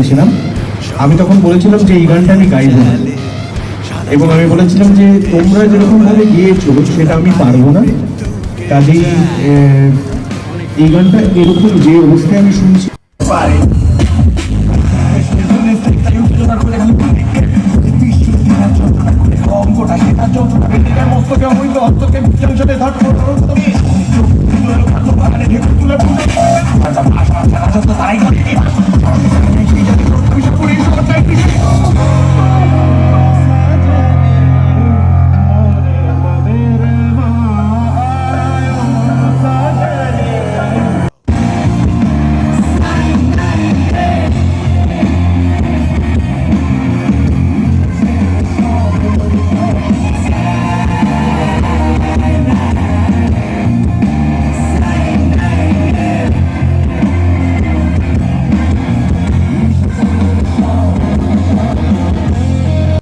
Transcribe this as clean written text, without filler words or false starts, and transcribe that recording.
দেখতেছিলাম। আমি তখন বলেছিলাম যে এই গানটা আমি গাইব না, এবং আমি বলেছিলাম যে তোমরা যেরকম ভাবে গিয়েছো সেটা আমি পারবো না, কাজেই এই গানটা এরকম যে অবস্থায় আমি শুনছি পারে। তারাই